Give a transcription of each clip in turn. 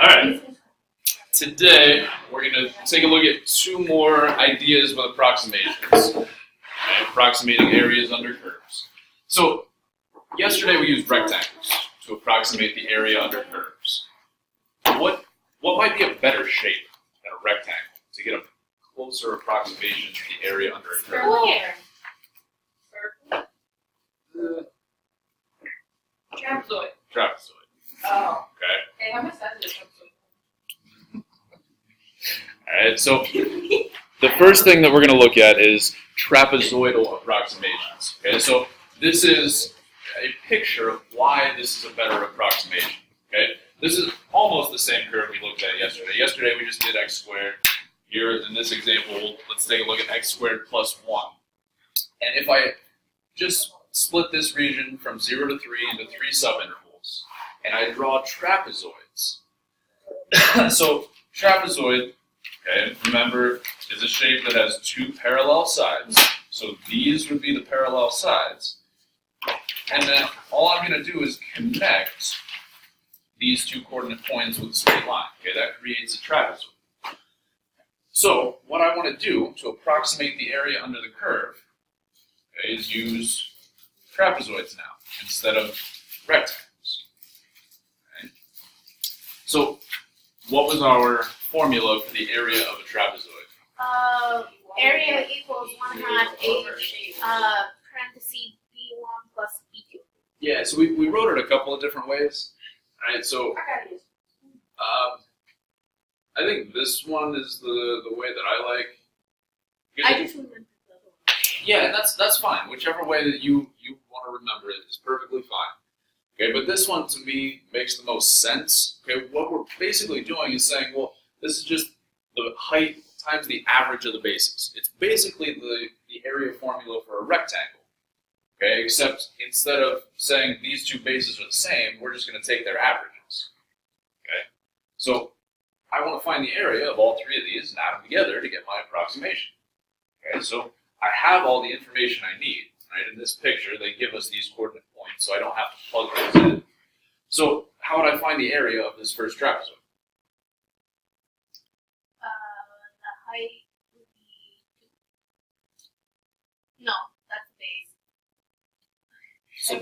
Alright, today we're going to take a look at two more ideas with approximations. Okay, approximating areas under curves. So, yesterday we used rectangles to approximate the area under curves. What might be a better shape than a rectangle to get a closer approximation to the area under a curve? Trapezoid. Trapezoid. Oh. Okay. Hey, how much size is trapezoid? Alright, so the first thing that we're going to look at is trapezoidal approximations. Okay, so this is a picture of why this is a better approximation. Okay, this is almost the same curve we looked at yesterday. Yesterday we just did x squared. Here in this example, let's take a look at x squared plus 1. And if I just split this region from 0 to 3 into 3 subintervals, and I draw trapezoids. So trapezoid, okay, remember, is a shape that has two parallel sides. So these would be the parallel sides. And then all I'm going to do is connect these two coordinate points with a straight line. Okay, that creates a trapezoid. So what I want to do to approximate the area under the curve, okay, is use trapezoids now instead of rectangles. Okay. So what was our formula for the area of a trapezoid? Area equals 1/8 parentheses B1 plus B2. Yeah, so we wrote it a couple of different ways. All right, so I think this one is the way that I like. I just remember the other one. Yeah, and that's fine. Whichever way that you want to remember it is perfectly fine. Okay, but this one to me makes the most sense. Okay, what we're basically doing is saying, well, this is just the height times the average of the bases. It's basically the area formula for a rectangle. Okay, except instead of saying these two bases are the same, we're just going to take their averages. Okay, so I want to find the area of all three of these and add them together to get my approximation. Okay, so I have all the information I need. Right, in this picture, they give us these coordinate points, so I don't have to plug those in. So how would I find the area of this first trapezoid? The height would be 2. No, that's the base. So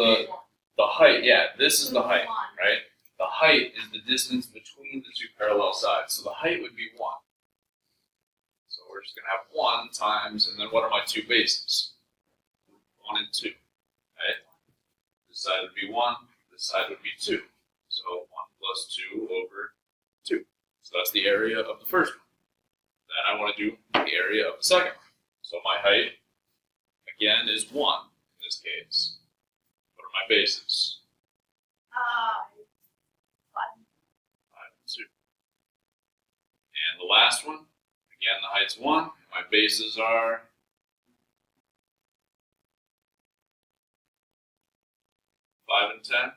the height, yeah, this is the height, right? The height is the distance between the two parallel sides. So the height would be 1. So we're just going to have 1 times, and then what are my two bases? 1 and 2, right? This side would be 1, this side would be 2. So 1 plus 2 over 2. So that's the area of the first one. Then I want to do the area of the second one. So my height, again, is 1 in this case. What are my bases? 5. 5 and 2. And the last one, again, the height's 1. My bases are 5 and 10.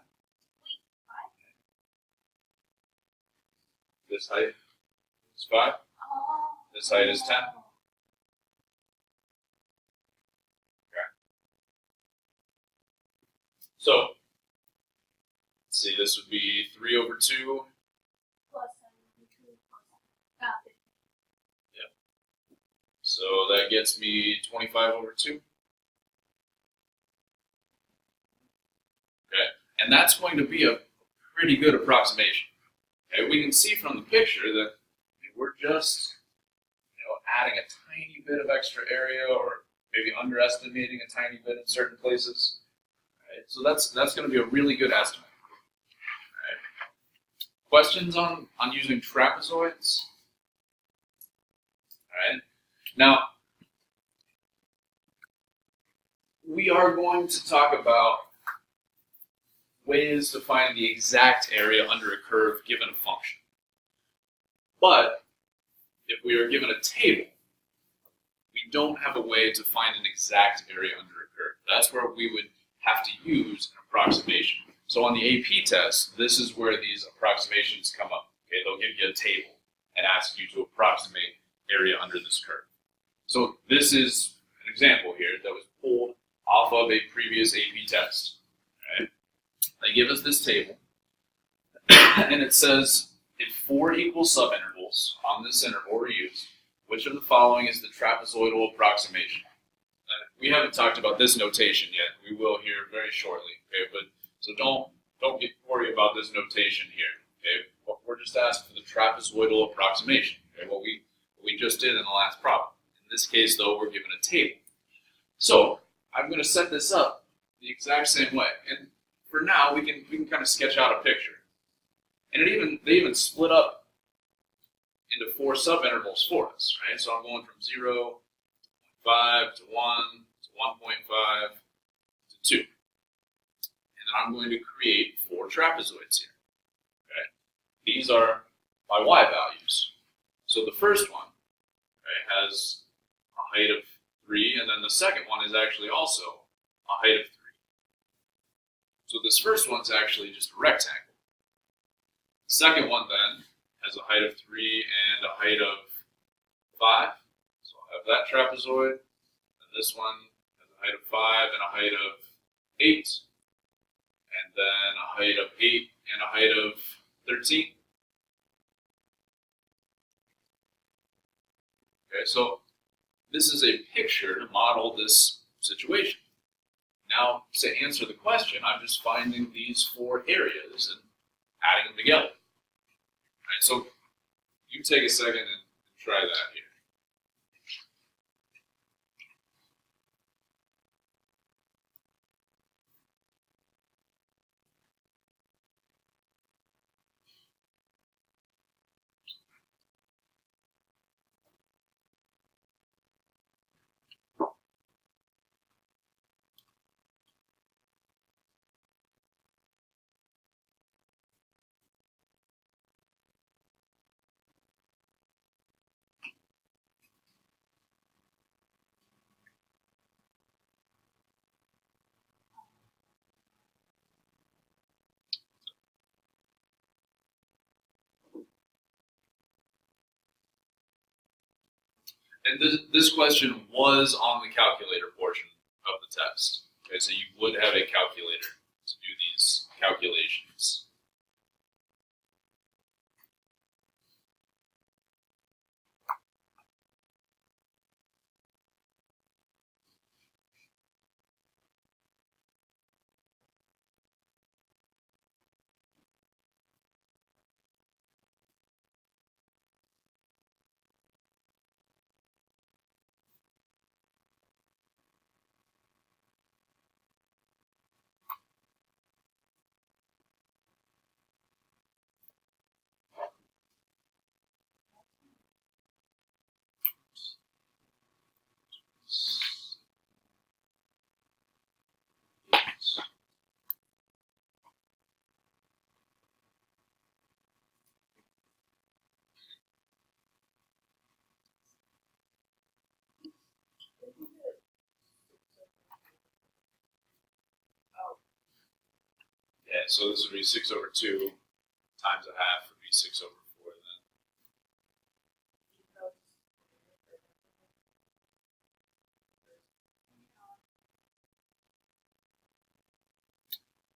This height is 5. This height is 10. Okay. So, let's see, this would be 3 over 2. Plus 7 plus Yep. So that gets me 25 over 2. Okay. And that's going to be a pretty good approximation. Okay. We can see from the picture that we're just adding a tiny bit of extra area or maybe underestimating a tiny bit in certain places. Right. So that's going to be a really good estimate. Right. Questions on using trapezoids? All right. Now, we are going to talk about ways to find the exact area under a curve given a function. But if we are given a table, we don't have a way to find an exact area under a curve. That's where we would have to use an approximation. So on the AP test, this is where these approximations come up. Okay, they'll give you a table and ask you to approximate area under this curve. So this is an example here that was pulled off of a previous AP test. They give us this table, and it says if 4 equal subintervals on this interval are used, which of the following is the trapezoidal approximation? We haven't talked about this notation yet. We will here very shortly. Okay, but so don't worry about this notation here. Okay, but we're just asked for the trapezoidal approximation. Okay, what we just did in the last problem. In this case, though, we're given a table. So I'm going to set this up the exact same way. And for now, we can kind of sketch out a picture. And they even split up into 4 subintervals for us, right? So I'm going from 0, 5 to 1 to 1.5 to 2. And then I'm going to create 4 trapezoids here. Okay? These are my y values. So the first one, okay, has a height of 3, and then the second one is actually also a height of 3. So this first one's actually just a rectangle. The second one then has a height of 3 and a height of 5. So I'll have that trapezoid, and this one has a height of 5 and a height of 8, and then a height of 8 and a height of 13. Okay, so this is a picture to model this situation. Now, to answer the question, I'm just finding these 4 areas and adding them together. All right, so you take a second and try that here. And this question was on the calculator portion of the test. Okay, so you would have a calculator to do these calculations. Yeah, so this would be 6 over 2 times a half would be 6 over 4 then.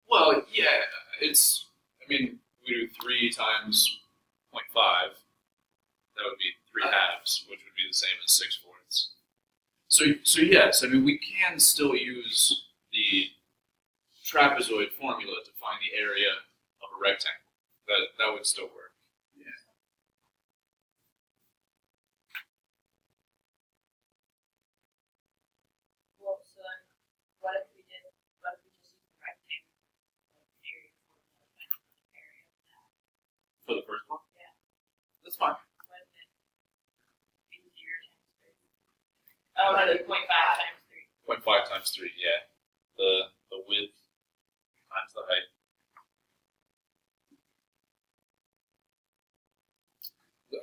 Well, yeah, I mean, we do 3 times 0.5. That would be 3 halves, which would be the same as 6 fourths. So yes, I mean, we can still use the trapezoid formula to find the area of a rectangle. That would still work. Yeah. Well, so then, what if we just use the rectangle area for the area of that? For the first one? Yeah. That's fine. What if it is 0 times 3? Oh, no, 0.5 times 3. 0.5 times 3, yeah. The width times the height.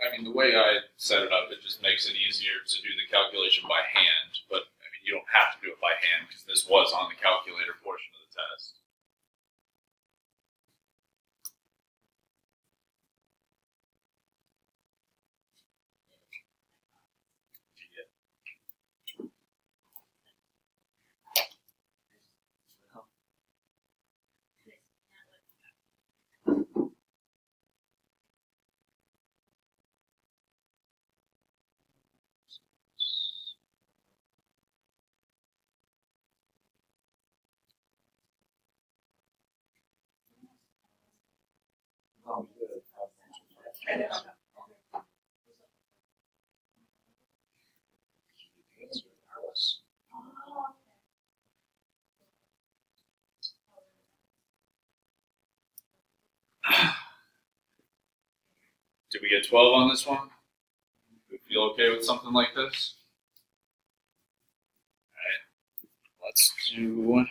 I mean, the way I set it up, it just makes it easier to do the calculation by hand. But I mean, you don't have to do it by hand because this was on the calculator portion of the test. I don't know. Did we get 12 on this one? Do we feel okay with something like this? Alright, let's do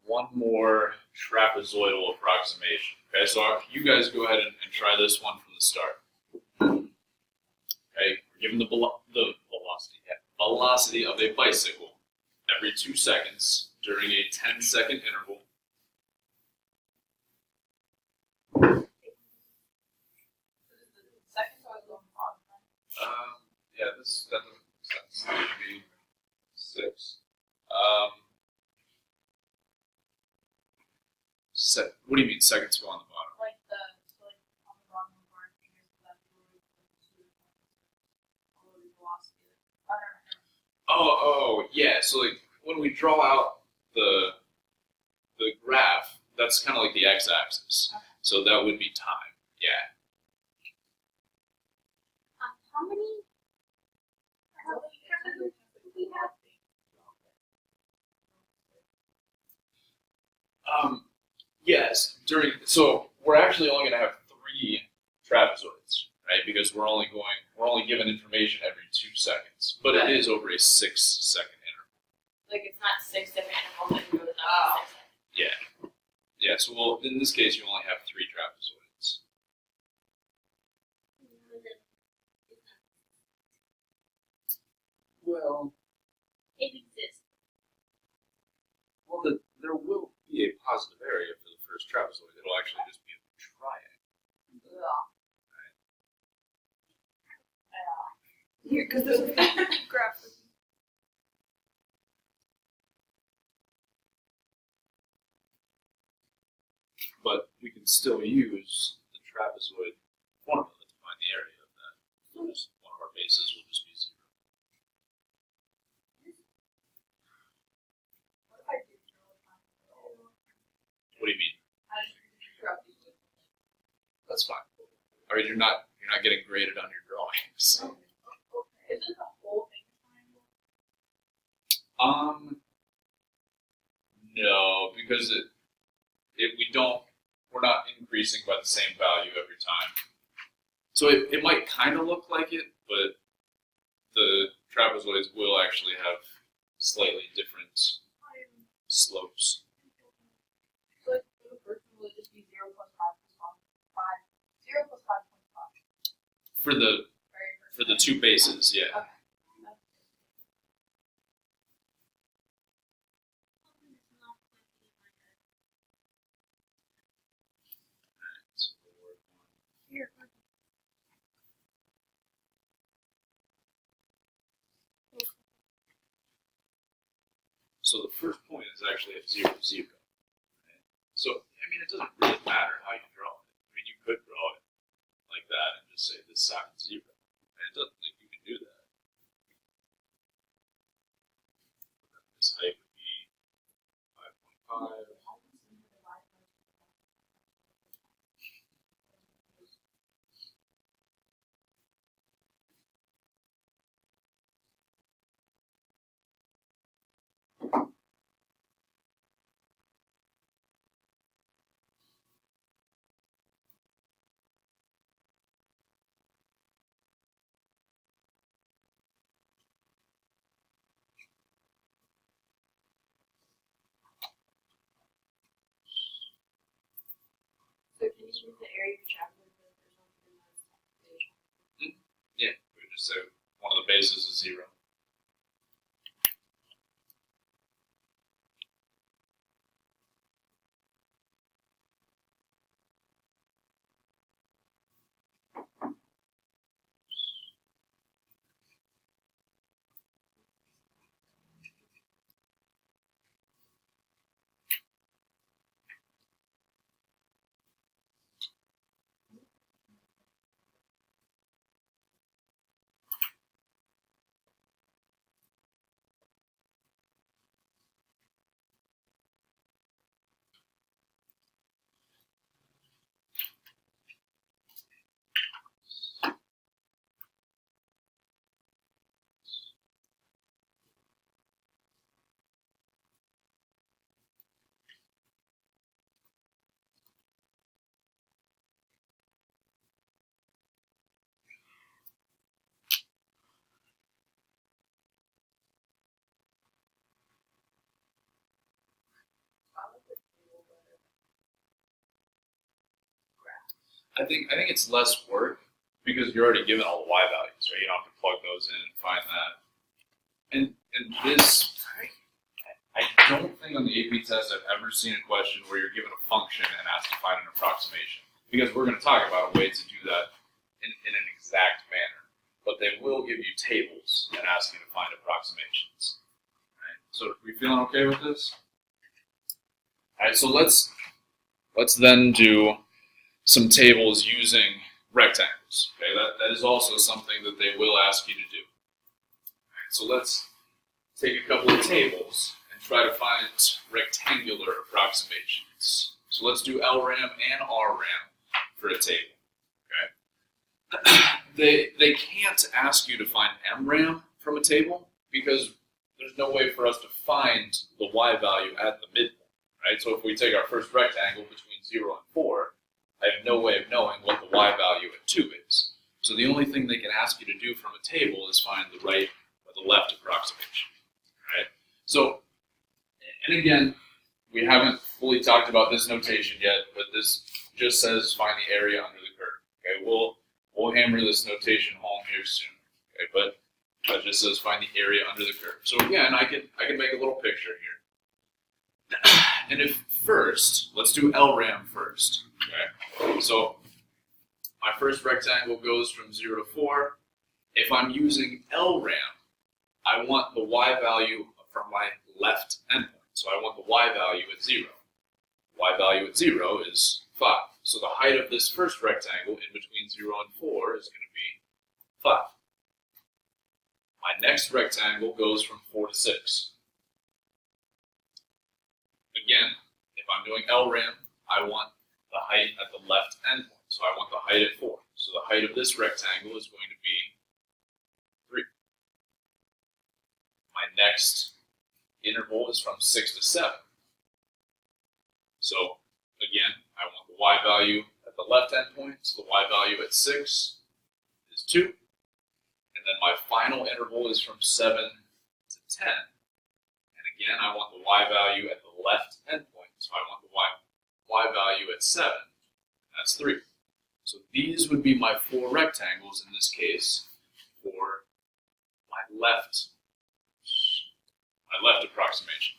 one more trapezoidal approximation. Okay, so you guys go ahead and try this one from the start. Okay, we're given the velocity of a bicycle every 2 seconds during a 10-second interval. Yeah, that doesn't make sense. It should be 6. What do you mean seconds go on the bottom? Like on the bottom of our fingers, that velocity. Oh, yeah. So like when we draw out the graph, that's kind of like the x-axis. Okay. So that would be time. Yeah. How many trapezoids do we have? Yes. So we're actually only going to have 3 trapezoids, right? Because we're only given information every 2 seconds, but it is over a 6-second interval. Like it's not 6 different intervals that you go to the 6 seconds. Yeah. Yeah. So in this case, you only have 3 trapezoids. Well, It exists. well, there will be a positive area for the first trapezoid. It'll actually just be a triangle. Here, because there's a graph. But we can still use the trapezoid formula to find the area of that. So just one of our bases will just be 0. What if I did draw a triangle? What do you mean? I just drew up these with That's fine. All right, you're not getting graded on your drawings. okay. Isn't the whole thing a triangle? No, because we're not increasing by the same value every time. So it might kind of look like it, but the trapezoids will actually have slightly different slopes. So like, for the first one, will it just be 0 plus 5 plus 5? 0 plus 5 plus 5. For the Very first for the one. 2 bases, yeah. Okay. Here. So the first point is actually at 0, 0. Right? So, I mean, it doesn't really matter how you draw it. I mean, you could draw it like that and just say this side's 0. And it doesn't think you can do that. This height would be 5.5. So can you use the area of trapezoid for the first one and the Yeah, we would just say one of the bases is 0. I think it's less work because you're already given all the y values, right? You don't have to plug those in and find that. And this, I don't think on the AP test I've ever seen a question where you're given a function and asked to find an approximation. Because we're going to talk about a way to do that in an exact manner. But they will give you tables and ask you to find approximations. Right? So are we feeling okay with this? All right, so let's then do some tables using rectangles. Okay, that is also something that they will ask you to do. All right, so let's take a couple of tables and try to find rectangular approximations. So let's do LRAM and RRAM for a table. Okay, they can't ask you to find MRAM from a table because there's no way for us to find the y value at the midpoint. Right? So if we take our first rectangle between 0 and 4, I have no way of knowing what the y value at 2 is. So the only thing they can ask you to do from a table is find the right or the left approximation. Right? So, and again, we haven't fully talked about this notation yet, but this just says find the area under the curve. Okay, we'll hammer this notation home here soon. Okay, but that just says find the area under the curve. So again, I can make a little picture here. And if first, let's do LRAM first. Okay, so my first rectangle goes from 0 to 4. If I'm using LRAM, I want the y value from my left endpoint. So I want the y value at 0. Y value at 0 is 5. So the height of this first rectangle in between 0 and 4 is going to be 5. My next rectangle goes from 4 to 6. Again, if I'm doing LRAM, I want the height at the left endpoint. So I want the height at 4. So the height of this rectangle is going to be 3. My next interval is from 6 to 7. So again, I want the y value at the left endpoint. So the y value at 6 is 2. And then my final interval is from 7 to 10. And again, I want the y value at the left endpoint. So I want the y value at 7. That's 3. So these would be my 4 rectangles in this case for my left approximation.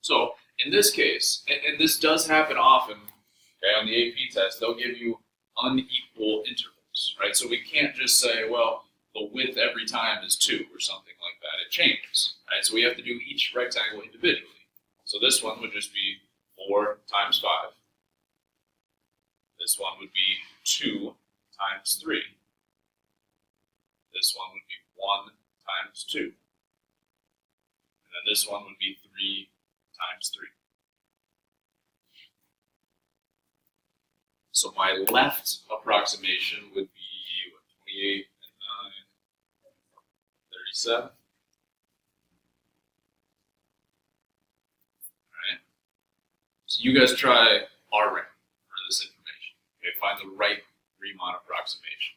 So in this case, and this does happen often, okay, on the AP test, they'll give you unequal intervals, right? So we can't just say, well, the width every time is 2 or something like that. It changes, right? So we have to do each rectangle individually. So this one would just be 4 times 5. This one would be 2 times 3. This one would be 1 times 2. And then this one would be 3 times 3. So my left approximation would be 28 and 9, 37. All right. So you guys try RRAM for this information. Okay, find the right Riemann approximation.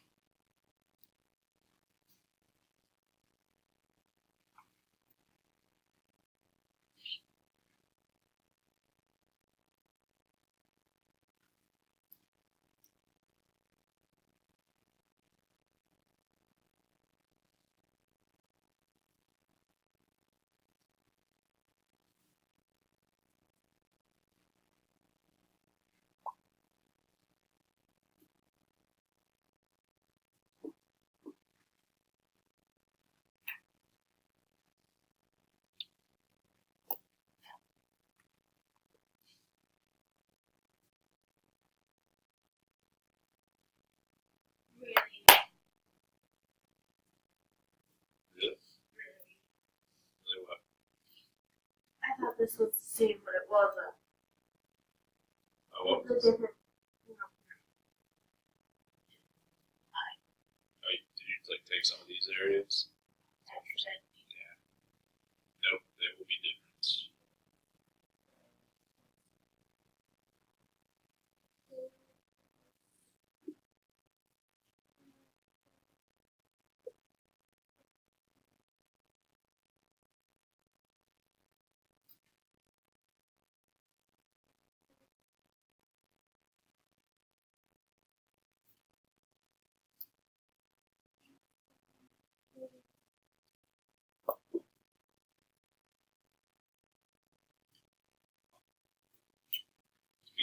Really, Really? really. Really what? I thought this was the same, but it wasn't. Oh, what? It's a different, you know. Did you like take some of these areas? Extra. Yeah. Nope, they will be different.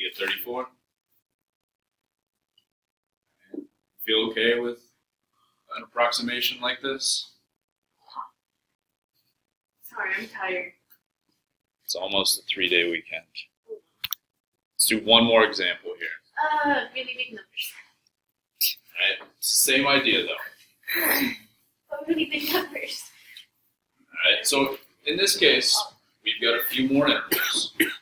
You get 34? Feel okay with an approximation like this? Sorry, I'm tired. It's almost a 3-day weekend. Let's do one more example here. Really big numbers. All right? Same idea though. But really big numbers. All right? So in this case, we've got a few more intervals. All right?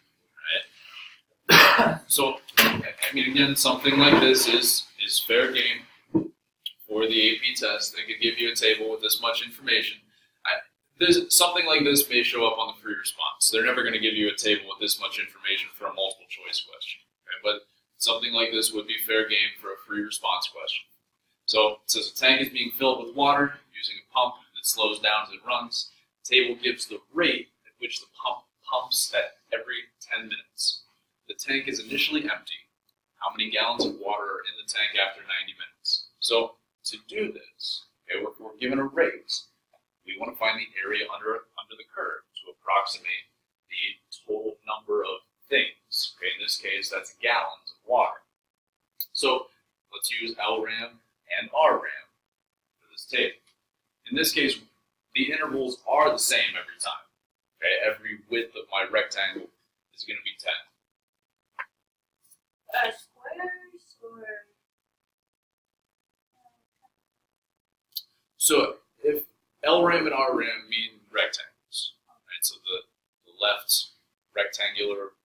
So, I mean, again, something like this is fair game for the AP test. They could give you a table with this much information. Something like this may show up on the free response. They're never going to give you a table with this much information for a multiple choice question. Okay? But something like this would be fair game for a free response question. So it says a tank is being filled with water using a pump that slows down as it runs. The table gives the rate at which the pump pumps at every 10 minutes. The tank is initially empty. How many gallons of water are in the tank after 90 minutes? So to do this, okay, we're given a rate. We want to find the area under the curve to approximate the total number of things. Okay, in this case, that's gallons of water. So let's use LRAM and RRAM for this table. In this case, the intervals are the same every time. Okay, every width of my rectangle is going to be 10. Squares or? So if LRAM and RRAM mean rectangles, right? So the left rectangular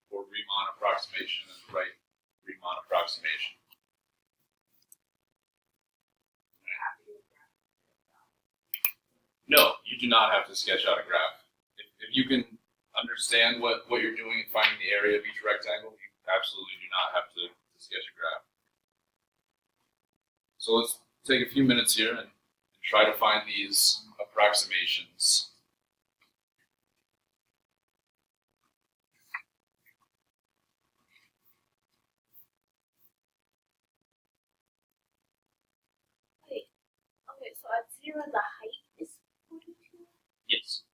or Riemann approximation and the right Riemann approximation. No, you do not have to sketch out a graph. If you can understand what you're doing and finding the area of each rectangle, you absolutely do not have to sketch a graph. So let's take a few minutes here and try to find these approximations. Wait. Okay, so at 0, the height is 42? Yes.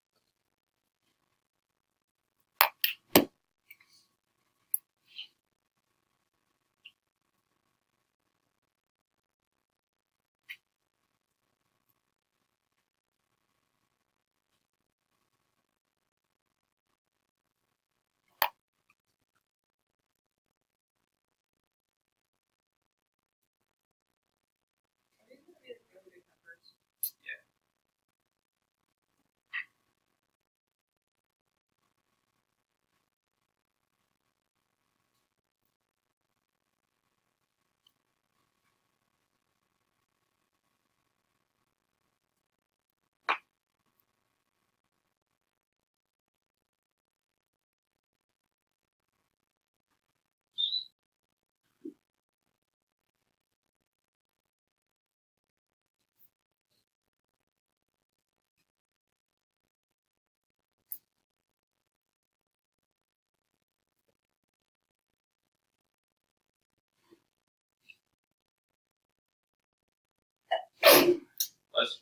Let's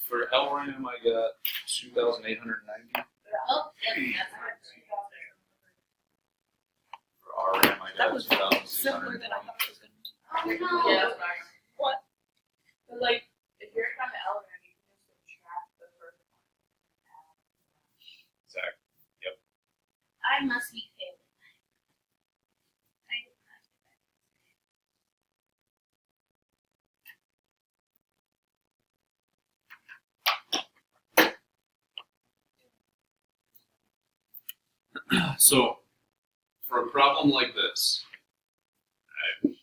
for LRAM I got 2,890. Oh, that's hard. For RRAM I That got was 2,620. simpler than I thought it was going to be. Oh no. Yeah, that's nice. What? But like, if you're trying to LRAM, you can just subtract the first one. Exactly. I must be failing. So for a problem like this, let me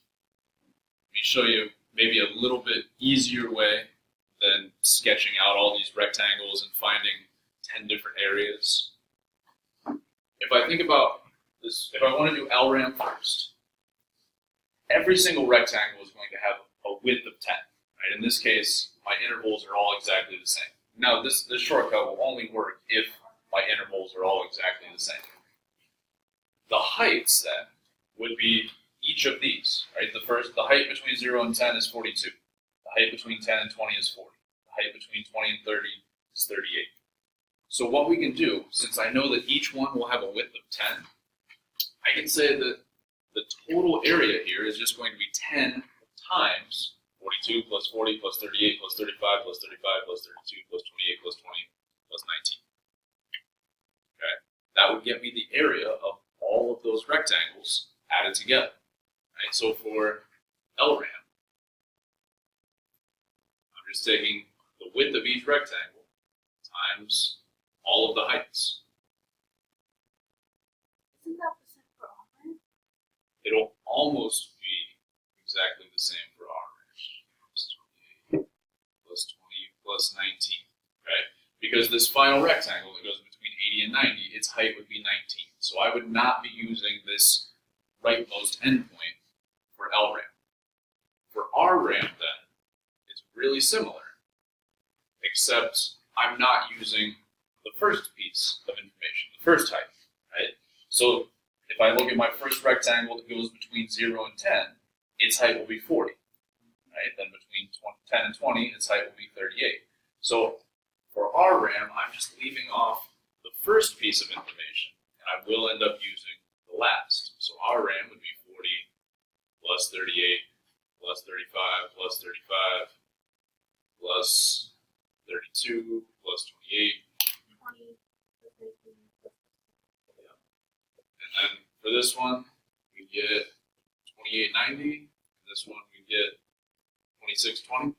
show you maybe a little bit easier way than sketching out all these rectangles and finding 10 different areas. If I think about this, if I want to do LRAM first, every single rectangle is going to have a width of 10. Right? In this case, my intervals are all exactly the same. Now, this shortcut will only work if my intervals are all exactly the same. The heights, then, would be each of these. Right? The height between 0 and 10 is 42. The height between 10 and 20 is 40. The height between 20 and 30 is 38. So what we can do, since I know that each one will have a width of 10, I can say that the total area here is just going to be 10 times 42 plus 40 plus 38 plus 35 plus 35 plus 32 plus 28 plus 20 plus 19. Okay, that would get me the area of all of those rectangles added together. Right? So for LRAM, I'm just taking the width of each rectangle times all of the heights. Isn't that the same for all of them? It'll almost be exactly the same for R. Plus 28 plus 20 plus 19, right? Because this final rectangle that goes between 80 and 90, its height would be 19. So I would not be using this rightmost endpoint for LRAM. For RRAM, then, it's really similar, except I'm not using the first piece of information, the first height, right? So if I look at my first rectangle that goes between 0 and 10, its height will be 40, right? Then between 10 and 20, its height will be 38. So for RRAM, I'm just leaving off the first piece of information, and I will end up using the last. So RRAM would be 40 plus 38 plus 35 plus 35 plus 32 plus 28. 20, And then for this one, we get 2890. This one, we get 2620.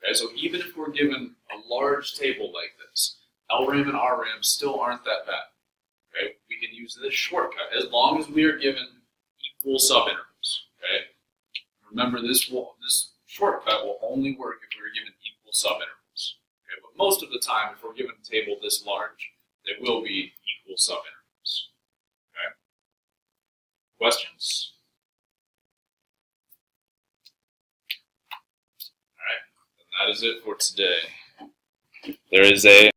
Okay, so even if we're given a large table like this, LRAM and RRAM still aren't that bad. Okay, we can use this shortcut as long as we are given equal subintervals. Okay, remember this shortcut will only work if we're given equal subintervals. Okay, but most of the time, if we're given a table this large, there will be equal subintervals. Okay, questions? All right, and that is it for today. There is a